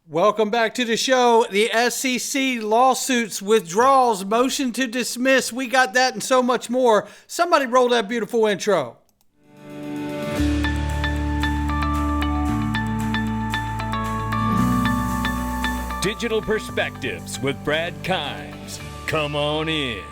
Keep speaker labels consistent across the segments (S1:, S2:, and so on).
S1: Welcome back to the show. The SEC lawsuits, withdrawals, motion to dismiss. We got that and so much more. Somebody roll that beautiful intro.
S2: Digital Perspectives with Brad Kimes. Come on in.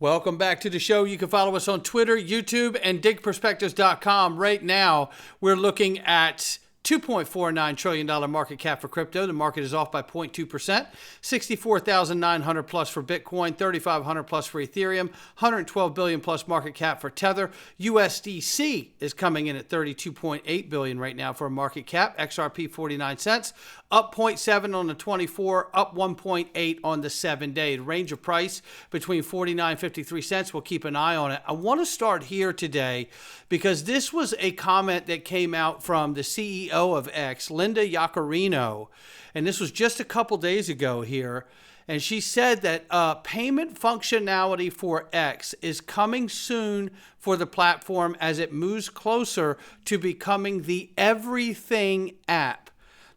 S1: Welcome back to the show. You can follow us on Twitter, YouTube, and digperspectives.com. Right now, we're looking at $2.49 trillion market cap for crypto. The market is off by 0.2%. 64,900 plus for Bitcoin, 3,500 plus for Ethereum, 112 billion plus market cap for Tether. USDC is coming in at 32.8 billion right now for a market cap. XRP 49 cents, up 0.7 on the 24, up 1.8 on the 7-day. The range of price between 49 and 53 cents. We'll keep an eye on it. I want to start here today because this was a comment that came out from the CEO of X, Linda Yaccarino, and this was just a couple days ago here, and she said that payment functionality for X is coming soon for the platform as it moves closer to becoming the everything app.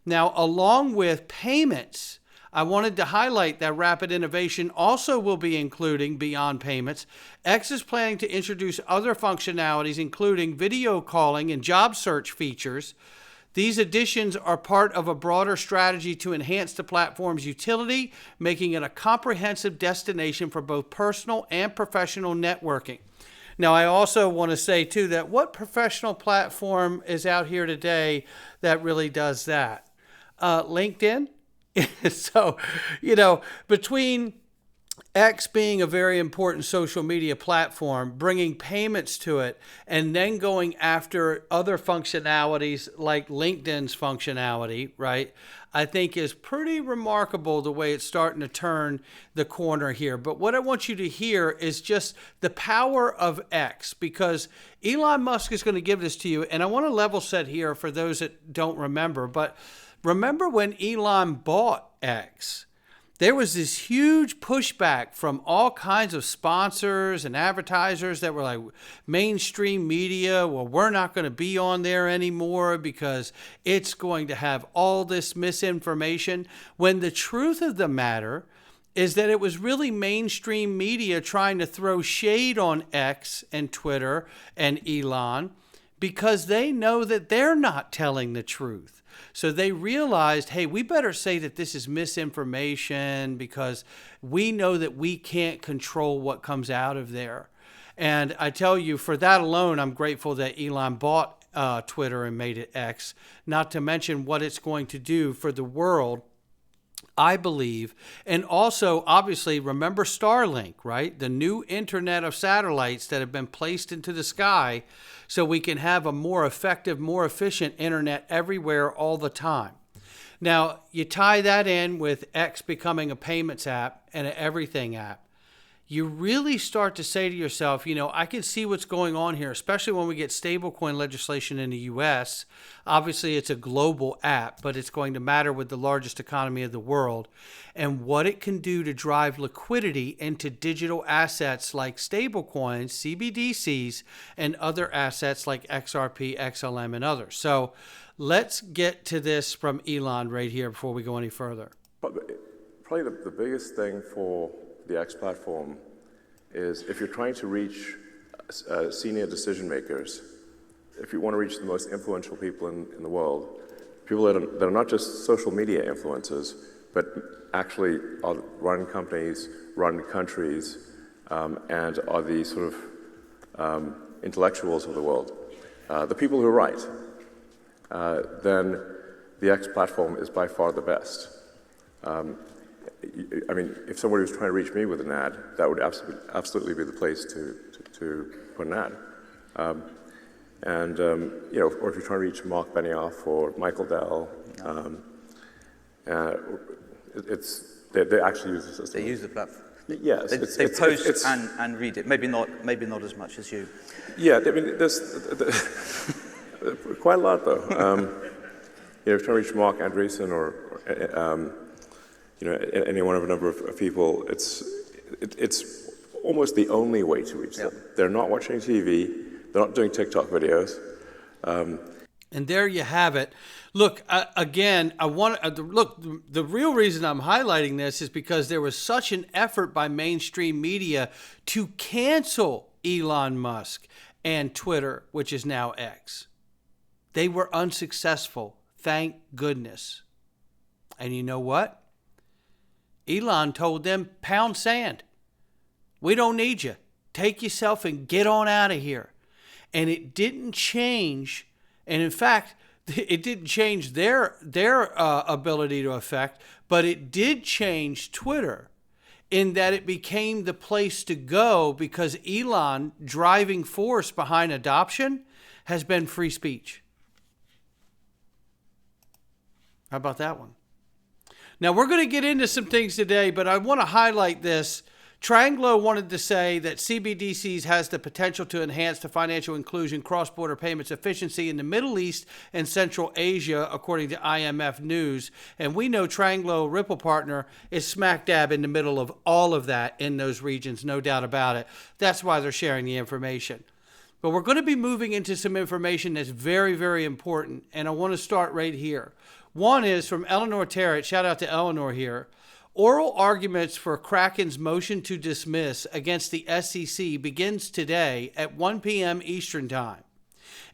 S1: Now, along with payments, I wanted to highlight that rapid innovation also will be including beyond payments. X is planning to introduce other functionalities, including video calling and job search features. These additions are part of a broader strategy to enhance the platform's utility, making it a comprehensive destination for both personal and professional networking. Now, I also want to say, too, that what professional platform is out here today that really does that? LinkedIn. So, between X being a very important social media platform, bringing payments to it, and then going after other functionalities like LinkedIn's functionality, right, I think is pretty remarkable the way it's starting to turn the corner here. But what I want you to hear is just the power of X, because Elon Musk is going to give this to you. And I want to level set here for those that don't remember, but remember when Elon bought X? There was this huge pushback from all kinds of sponsors and advertisers that were like, mainstream media, well, we're not going to be on there anymore because it's going to have all this misinformation. When the truth of the matter is that it was really mainstream media trying to throw shade on X and Twitter and Elon because they know that they're not telling the truth. So they realized, hey, we better say that this is misinformation because we know that we can't control what comes out of there. And I tell you, for that alone, I'm grateful that Elon bought Twitter and made it X, not to mention what it's going to do for the world, I believe. And also, obviously, remember Starlink, right? The new internet of satellites that have been placed into the sky so we can have a more effective, more efficient internet everywhere all the time. Now, you tie that in with X becoming a payments app and an everything app. You really start to say to yourself, I can see what's going on here, especially when we get stablecoin legislation in the U.S. Obviously, it's a global app, but it's going to matter with the largest economy of the world and what it can do to drive liquidity into digital assets like stablecoins, CBDCs, and other assets like XRP, XLM, and others. So let's get to this from Elon right here before we go any further.
S3: Probably the biggest thing for the X platform is if you're trying to reach senior decision makers, if you want to reach the most influential people in the world, people that are not just social media influencers, but actually run companies, run countries, and are the sort of intellectuals of the world, the people who write, then the X platform is by far the best. I mean, if somebody was trying to reach me with an ad, that would absolutely be the place to put an ad. Or if you're trying to reach Mark Benioff or Michael Dell, they actually use the system.
S4: They use the platform.
S3: Yes,
S4: they post and read it. Maybe not as much as you.
S3: Yeah, I mean, there's quite a lot though. If you're trying to reach Mark Andreessen or any one of a number of people, it's almost the only way to reach them. They're not watching TV, they're not doing TikTok videos,
S1: And there you have it. Look, again, the real reason I'm highlighting this is because there was such an effort by mainstream media to cancel Elon Musk and Twitter, which is now X. They were unsuccessful, thank goodness. And you know what? Elon told them, pound sand. We don't need you. Take yourself and get on out of here. And it didn't change. And in fact, it didn't change their ability to affect, but it did change Twitter in that it became the place to go because Elon, driving force behind adoption, has been free speech. How about that one? Now, we're going to get into some things today, but I want to highlight this. Trianglo wanted to say that CBDCs has the potential to enhance the financial inclusion, cross-border payments efficiency in the Middle East and Central Asia, according to IMF News. And we know Trianglo, Ripple partner, is smack dab in the middle of all of that in those regions, no doubt about it. That's why they're sharing the information. But we're going to be moving into some information that's very, very important, and I want to start right here. One is from Eleanor Terrett. Shout out to Eleanor here. Oral arguments for Kraken's motion to dismiss against the SEC begins today at 1 p.m. Eastern Time.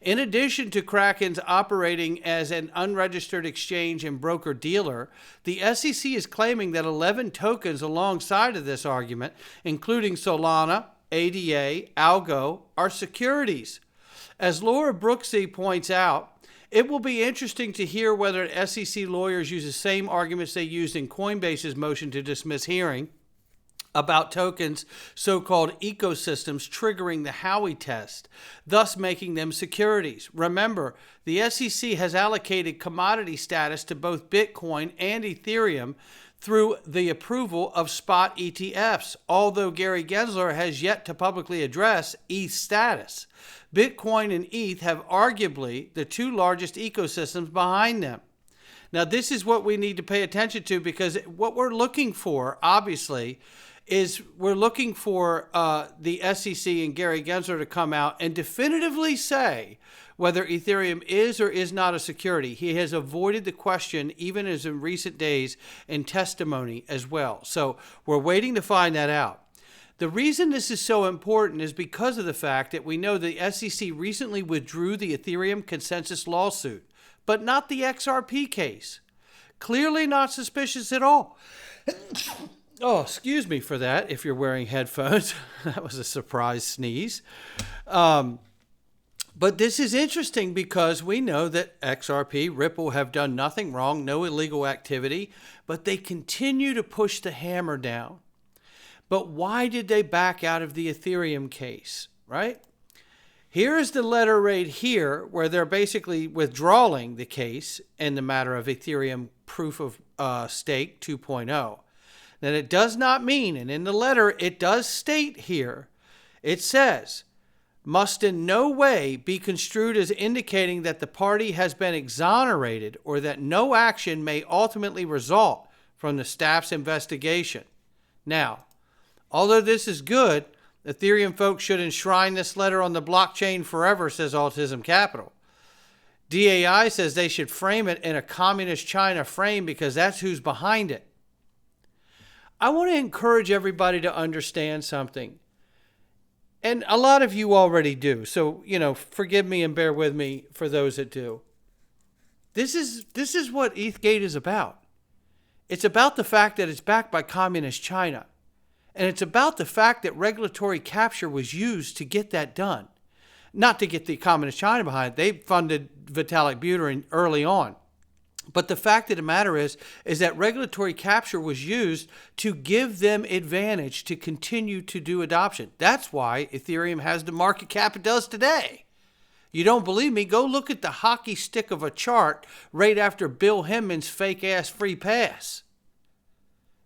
S1: In addition to Kraken's operating as an unregistered exchange and broker-dealer, the SEC is claiming that 11 tokens alongside of this argument, including Solana, ADA, Algo, are securities. As Laura Brooksy points out, it will be interesting to hear whether SEC lawyers use the same arguments they used in Coinbase's motion to dismiss hearing about tokens, so-called ecosystems triggering the Howey test, thus making them securities. Remember, the SEC has allocated commodity status to both Bitcoin and Ethereum through the approval of spot ETFs, although Gary Gensler has yet to publicly address ETH status. Bitcoin and ETH have arguably the two largest ecosystems behind them. Now, this is what we need to pay attention to because what we're looking for, obviously, is we're looking for the SEC and Gary Gensler to come out and definitively say whether Ethereum is or is not a security. He has avoided the question even as in recent days in testimony as well. So we're waiting to find that out. The reason this is so important is because of the fact that we know the SEC recently withdrew the Ethereum consensus lawsuit, but not the XRP case. Clearly not suspicious at all. Oh, excuse me for that if you're wearing headphones. That was a surprise sneeze. But this is interesting because we know that XRP, Ripple have done nothing wrong, no illegal activity, but they continue to push the hammer down. But why did they back out of the Ethereum case, right? Here is the letter right here where they're basically withdrawing the case in the matter of Ethereum proof of stake 2.0. Now, it does not mean, and in the letter it does state here, it says, must in no way be construed as indicating that the party has been exonerated or that no action may ultimately result from the staff's investigation. Now, although this is good, Ethereum folks should enshrine this letter on the blockchain forever, says Autism Capital. DAI says they should frame it in a communist China frame because that's who's behind it. I want to encourage everybody to understand something. And a lot of you already do. So, forgive me and bear with me for those that do. This is what ETHGate is about. It's about the fact that it's backed by communist China. And it's about the fact that regulatory capture was used to get that done. Not to get the communist China behind it. They funded Vitalik Buterin early on. But the fact of the matter is that regulatory capture was used to give them advantage to continue to do adoption. That's why Ethereum has the market cap it does today. You don't believe me? Go look at the hockey stick of a chart right after Bill Hemmon's fake-ass free pass.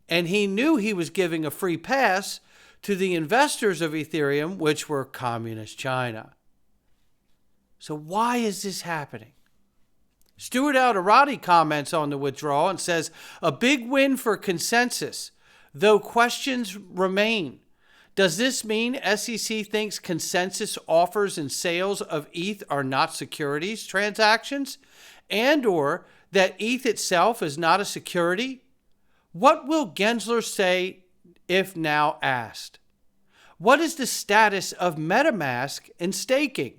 S1: And he knew he was giving a free pass to the investors of Ethereum, which were communist China. So why is this happening? Stuart Alderati comments on the withdrawal and says, a big win for consensus, though questions remain. Does this mean SEC thinks consensus offers and sales of ETH are not securities transactions, and or that ETH itself is not a security? What will Gensler say if now asked? What is the status of MetaMask and staking?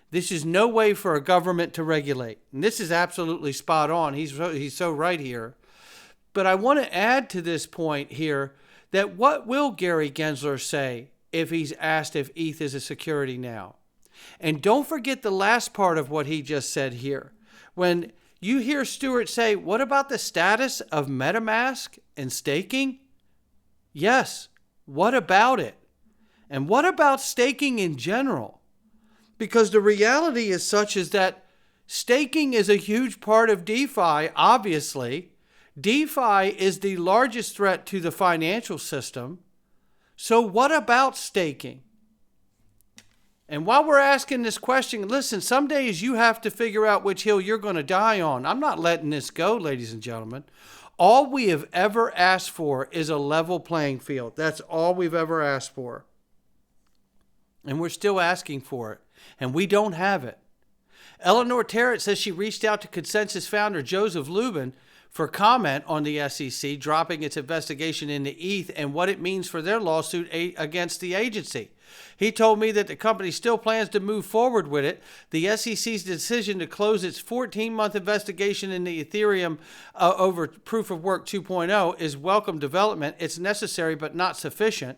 S1: This is no way for a government to regulate. And this is absolutely spot on. He's so right here. But I want to add to this point here that what will Gary Gensler say if he's asked if ETH is a security now? And don't forget the last part of what he just said here. When you hear Stewart say, what about the status of MetaMask and staking? Yes, what about it? And what about staking in general? Because the reality is such is that staking is a huge part of DeFi, obviously. DeFi is the largest threat to the financial system. So what about staking? And while we're asking this question, listen, some days you have to figure out which hill you're going to die on. I'm not letting this go, ladies and gentlemen. All we have ever asked for is a level playing field. That's all we've ever asked for. And we're still asking for it. And we don't have it. Eleanor Terrett says she reached out to Consensus founder Joseph Lubin for comment on the SEC dropping its investigation into ETH and what it means for their lawsuit against the agency. He told me that the company still plans to move forward with it. The SEC's decision to close its 14-month investigation into Ethereum over Proof of Work 2.0 is welcome development. It's necessary but not sufficient.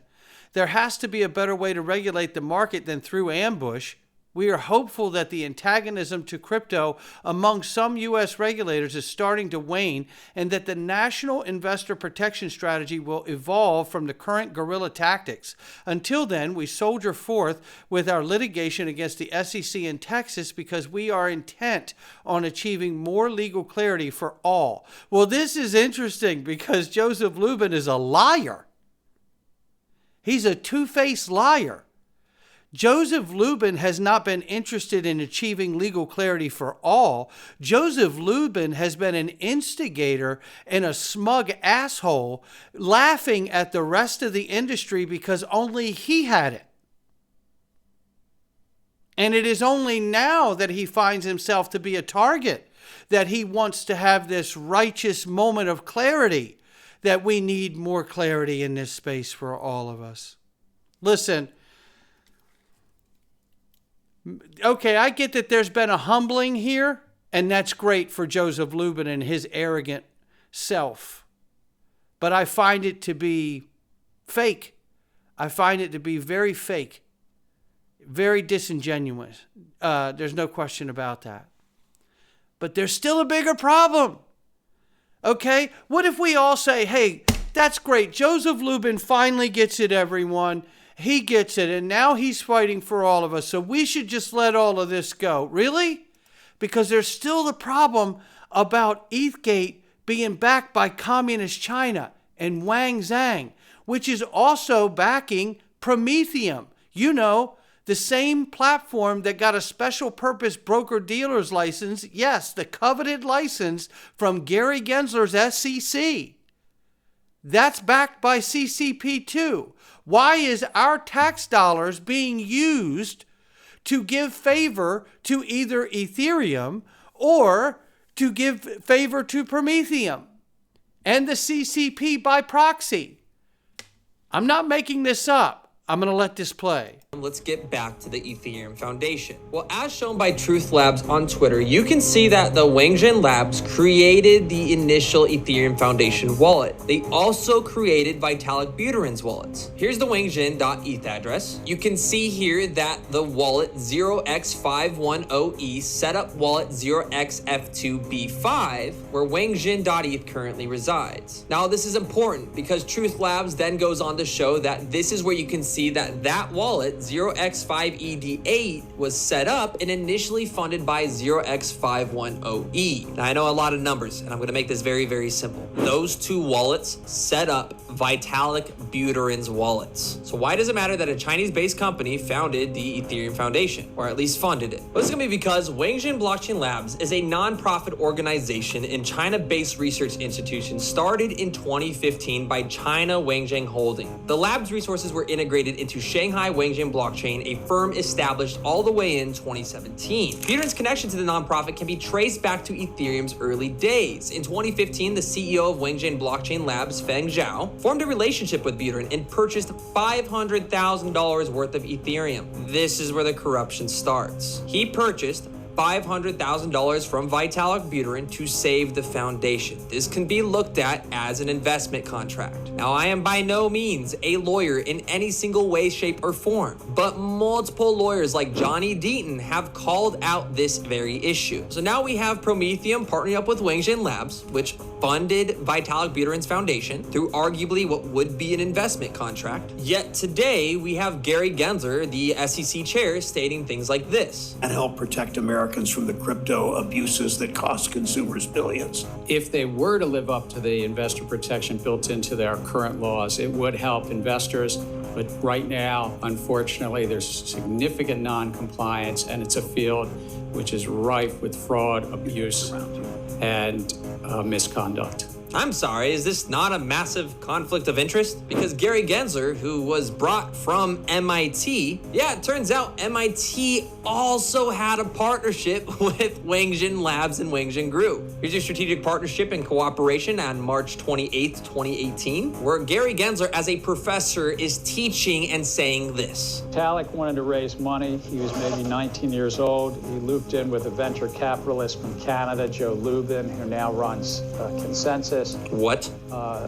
S1: There has to be a better way to regulate the market than through ambush. We are hopeful that the antagonism to crypto among some U.S. regulators is starting to wane and that the national investor protection strategy will evolve from the current guerrilla tactics. Until then, we soldier forth with our litigation against the SEC in Texas because we are intent on achieving more legal clarity for all. Well, this is interesting because Joseph Lubin is a liar. He's a two-faced liar. Joseph Lubin has not been interested in achieving legal clarity for all. Joseph Lubin has been an instigator and a smug asshole laughing at the rest of the industry because only he had it. And it is only now that he finds himself to be a target that he wants to have this righteous moment of clarity, that we need more clarity in this space for all of us. Listen, okay, I get that there's been a humbling here, and that's great for Joseph Lubin and his arrogant self. But I find it to be fake. I find it to be very fake, very disingenuous. There's no question about that. But there's still a bigger problem. Okay? What if we all say, hey, that's great. Joseph Lubin finally gets it, everyone. He gets it, and now he's fighting for all of us, so we should just let all of this go. Really? Because there's still the problem about ETHGate being backed by Communist China and Wang Zhang, which is also backing Prometheum. You know, the same platform that got a special purpose broker-dealer's license, yes, the coveted license from Gary Gensler's SEC. That's backed by CCP too. Why is our tax dollars being used to give favor to either Ethereum or to give favor to Prometheum and the CCP by proxy? I'm not making this up. I'm going to let this play.
S5: Let's get back to the Ethereum Foundation. Well, as shown by Truth Labs on Twitter, you can see that the Wangzhen Labs created the initial Ethereum Foundation wallet. They also created Vitalik Buterin's wallets. Here's the Wangzhen.eth address. You can see here that the wallet 0x510E set up wallet 0xF2B5, where Wangzhen.eth currently resides. Now, this is important because Truth Labs then goes on to show that this is where you can see that that wallet 0x5ED8 was set up and initially funded by 0x510E. Now, I know a lot of numbers, and I'm going to make this very, very simple. Those two wallets set up Vitalik Buterin's wallets. So why does it matter that a Chinese-based company founded the Ethereum Foundation, or at least funded it? Well, this is going to be because Wangzhen Blockchain Labs is a non-profit organization and China-based research institution started in 2015 by China Wangzhen Holding. The lab's resources were integrated integrated into Shanghai Wangjing Blockchain, a firm established all the way in 2017. Buterein's connection to the nonprofit can be traced back to Ethereum's early days. In 2015, the CEO of Wangjing Blockchain Labs, Feng Zhao, formed a relationship with Buterin and purchased $500,000 worth of Ethereum. This is where the corruption starts. He purchased $500,000 from Vitalik Buterin to save the foundation. This can be looked at as an investment contract. Now, I am by no means a lawyer in any single way, shape, or form, but multiple lawyers like Johnny Deaton have called out this very issue. So now we have Prometheum partnering up with Wangjing Labs, which funded Vitalik Buterin's foundation through arguably what would be an investment contract. Yet today, we have Gary Gensler, the SEC chair, stating things like this.
S6: And help protect Americans from the crypto abuses that cost consumers billions.
S7: If they were to live up to the investor protection built into their current laws, it would help investors. But right now, unfortunately, there's significant non-compliance, and it's a field which is rife with fraud, abuse, and misconduct.
S5: I'm sorry, is this not a massive conflict of interest? Because Gary Gensler, who was brought from MIT, it turns out MIT also had a partnership with Wangjing Labs and Wangjing Group. Here's your strategic partnership and cooperation on March 28th, 2018, where Gary Gensler, as a professor, is teaching and saying this.
S7: Vitalik wanted to raise money. He was maybe 19 years old. He looped in with a venture capitalist from Canada, Joe Lubin, who now runs Consensus.
S5: What?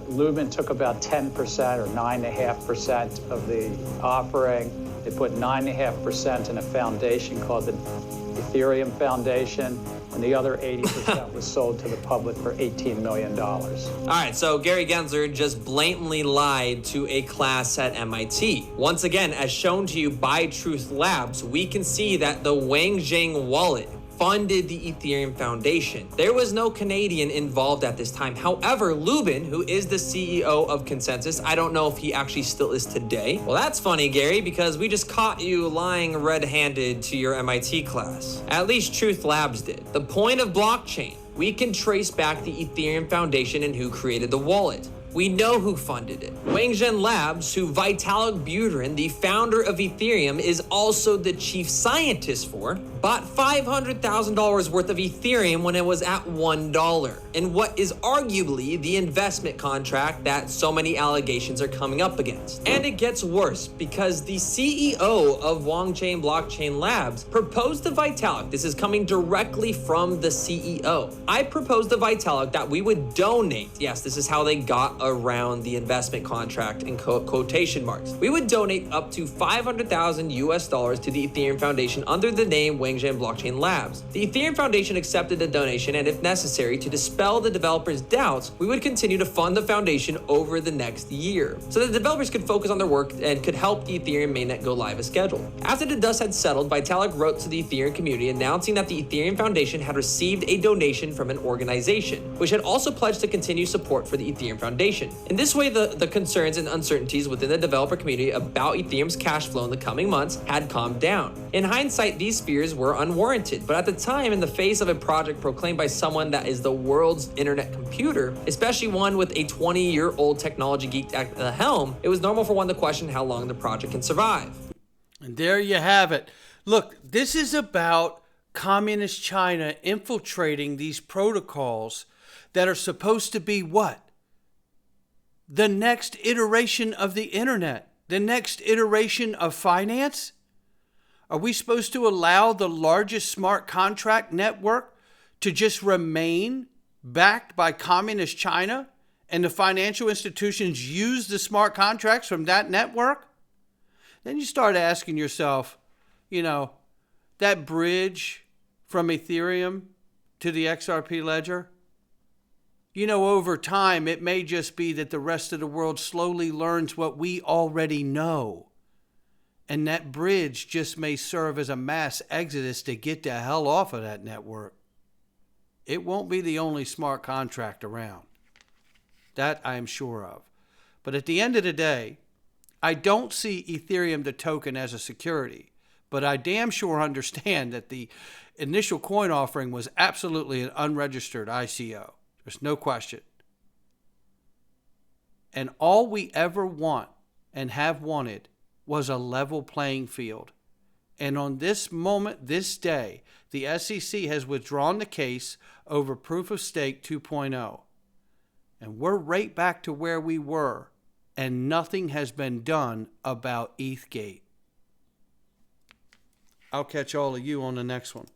S7: Lubin took about 10% or 9.5% of the offering. They put 9.5% in a foundation called the Ethereum Foundation, and the other 80% was sold to the public for $18 million.
S5: All right, so Gary Gensler just blatantly lied to a class at MIT. Once again, as shown to you by Truth Labs, we can see that the Wangjing wallet funded the Ethereum Foundation. There was no Canadian involved at this time. However, Lubin, who is the CEO of Consensus, I don't know if he actually still is today. Well, that's funny, Gary, because we just caught you lying red-handed to your MIT class. At least Truth Labs did. The point of blockchain, we can trace back the Ethereum Foundation and who created the wallet. We know who funded it. Wangjing Labs, who Vitalik Buterin, the founder of Ethereum, is also the chief scientist for, bought $500,000 worth of Ethereum when it was at $1, in what is arguably the investment contract that so many allegations are coming up against. And it gets worse, because the CEO of Wangjing Blockchain Labs proposed to Vitalik, this is coming directly from the CEO, I proposed to Vitalik that we would donate, yes, this is how they got around the investment contract in quotation marks. We would donate up to $500,000 US to the Ethereum Foundation under the name Wangjing Blockchain Labs. The Ethereum Foundation accepted the donation, and if necessary, to dispel the developers' doubts, we would continue to fund the foundation over the next year, so the developers could focus on their work and could help the Ethereum mainnet go live as scheduled. After the dust had settled, Vitalik wrote to the Ethereum community announcing that the Ethereum Foundation had received a donation from an organization, which had also pledged to continue support for the Ethereum Foundation. In this way, the concerns and uncertainties within the developer community about Ethereum's cash flow in the coming months had calmed down. In hindsight, these fears were unwarranted, but at the time, in the face of a project proclaimed by someone that is the world's internet computer, especially one with a 20-year-old technology geek at the helm, it was normal for one to question how long the project can survive.
S1: And there you have it. Look, this is about communist China infiltrating these protocols that are supposed to be what? The next iteration of the internet, the next iteration of finance? Are we supposed to allow the largest smart contract network to just remain backed by communist China and the financial institutions use the smart contracts from that network? Then you start asking yourself, that bridge from Ethereum to the XRP ledger, over time, it may just be that the rest of the world slowly learns what we already know. And that bridge just may serve as a mass exodus to get the hell off of that network. It won't be the only smart contract around. That I am sure of. But at the end of the day, I don't see Ethereum, the token, as a security. But I damn sure understand that the initial coin offering was absolutely an unregistered ICO. There's no question. And all we ever want and have wanted was a level playing field. And on this moment, this day, the SEC has withdrawn the case over Proof of Stake 2.0. And we're right back to where we were, and nothing has been done about ETHGate. I'll catch all of you on the next one.